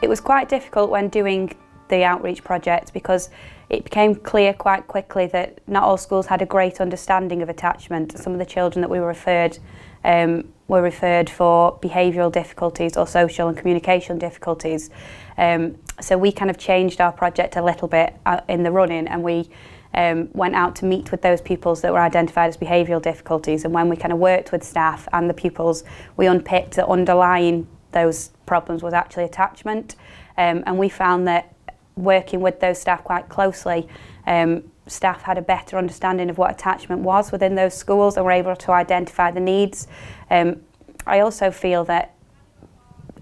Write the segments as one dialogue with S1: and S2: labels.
S1: It was quite difficult when doing the outreach project because it became clear quite quickly that not all schools had a great understanding of attachment. Some of the children that we were referred for behavioural difficulties or social and communication difficulties. So we kind of changed our project a little bit in the running, and we went out to meet with those pupils that were identified as behavioural difficulties, and when we kind of worked with staff and the pupils, we unpicked that underlying those problems was actually attachment, and we found that working with those staff quite closely, staff had a better understanding of what attachment was within those schools and were able to identify the needs. I also feel that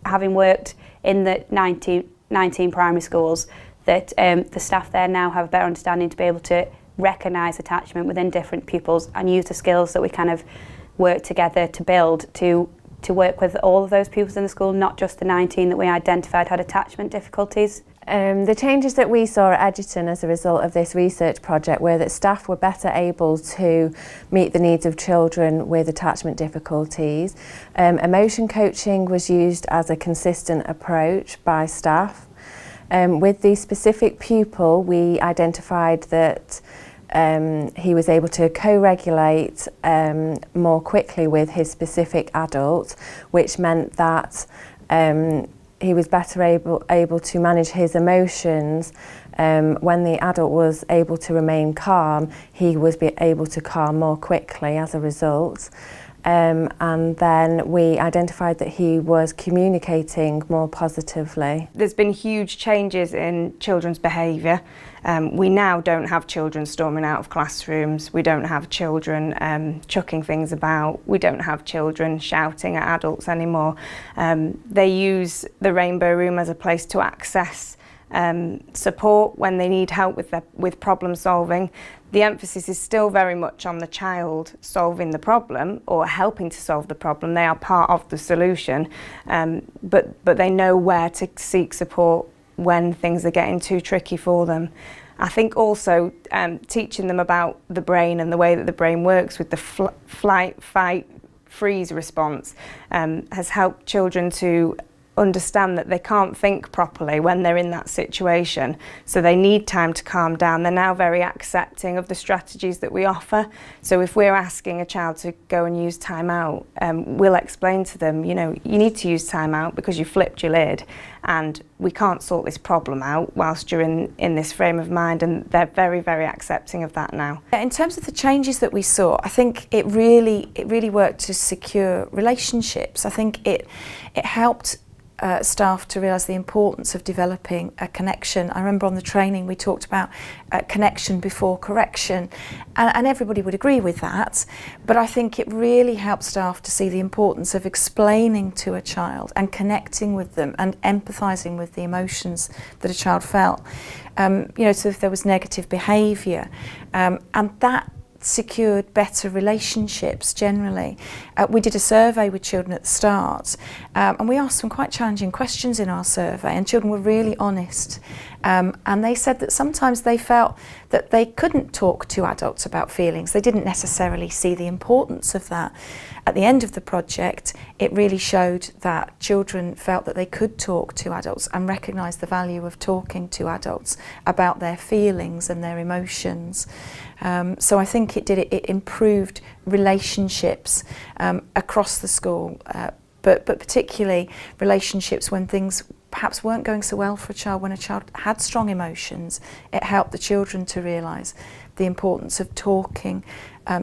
S1: having worked in the 19 primary schools, that the staff there now have a better understanding to be able to recognise attachment within different pupils and use the skills that we kind of work together to build to work with all of those pupils in the school, not just the 19 that we identified had attachment difficulties.
S2: The changes that we saw at Edgerton as a result of this research project were that staff were better able to meet the needs of children with attachment difficulties. Emotion coaching was used as a consistent approach by staff. With the specific pupil, we identified that he was able to co-regulate more quickly with his specific adult, which meant that he was better able to manage his emotions. When the adult was able to remain calm, he was able to calm more quickly as a result. And then we identified that he was communicating more positively.
S3: There's been huge changes in children's behaviour. We now don't have children storming out of classrooms, we don't have children chucking things about, we don't have children shouting at adults anymore. They use the Rainbow Room as a place to access support when they need help with problem solving. The emphasis is still very much on the child solving the problem or helping to solve the problem. They are part of the solution, but they know where to seek support when things are getting too tricky for them. I think also teaching them about the brain and the way that the brain works with the flight, fight, freeze response has helped children to understand that they can't think properly when they're in that situation, so they need time to calm down. They're now very accepting of the strategies that we offer, so if we're asking a child to go and use time out, we'll explain to them, you know, you need to use time out because you flipped your lid and we can't sort this problem out whilst you're in this frame of mind, and they're very, very accepting of that now.
S4: In terms of the changes that we saw, I think it really worked to secure relationships. I think it helped staff to realise the importance of developing a connection. I remember on the training we talked about connection before correction, and everybody would agree with that, but I think it really helped staff to see the importance of explaining to a child and connecting with them and empathising with the emotions that a child felt. You know, so if there was negative behaviour, and that secured better relationships generally. We did a survey with children at the start, and we asked some quite challenging questions in our survey, and children were really honest, and they said that sometimes they felt that they couldn't talk to adults about feelings. They didn't necessarily see the importance of that. At the end of the project, it really showed that children felt that they could talk to adults and recognise the value of talking to adults about their feelings and their emotions. So I think it improved relationships across the school, but particularly relationships when things perhaps weren't going so well for a child. When a child had strong emotions, it helped the children to realise the importance of talking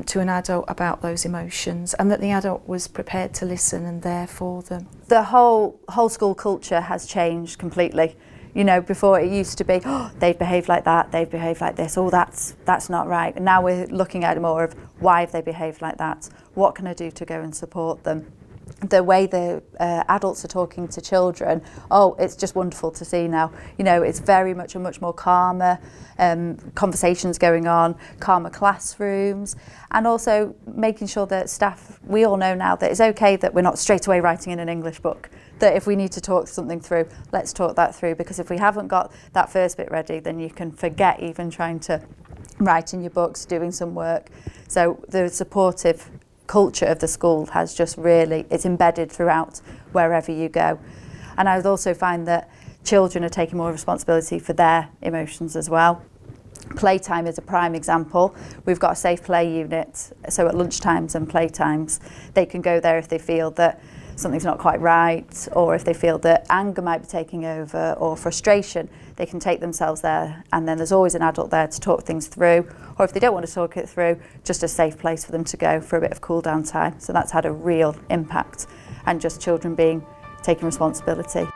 S4: to an adult about those emotions, and that the adult was prepared to listen and there for them.
S5: The whole school culture has changed completely. You know, before it used to be, oh, they've behaved like that, they've behaved like this, oh, that's not right. And now we're looking at more of why have they behaved like that? What can I do to go and support them? The way the adults are talking to children, oh, it's just wonderful to see now. You know, it's very much a much more calmer conversations going on, calmer classrooms, and also making sure that staff, we all know now that it's okay that we're not straight away writing in an English book, that if we need to talk something through, let's talk that through, because if we haven't got that first bit ready, then you can forget even trying to write in your books, doing some work. So the supportive culture of the school has just really, it's embedded throughout wherever you go. And I would also find that children are taking more responsibility for their emotions as well. Playtime is a prime example. We've got a safe play unit, so at lunchtimes and playtimes they can go there if they feel that something's not quite right, or if they feel that anger might be taking over or frustration, they can take themselves there, and then there's always an adult there to talk things through, or if they don't want to talk it through, just a safe place for them to go for a bit of cool down time. So that's had a real impact, and just children taking responsibility.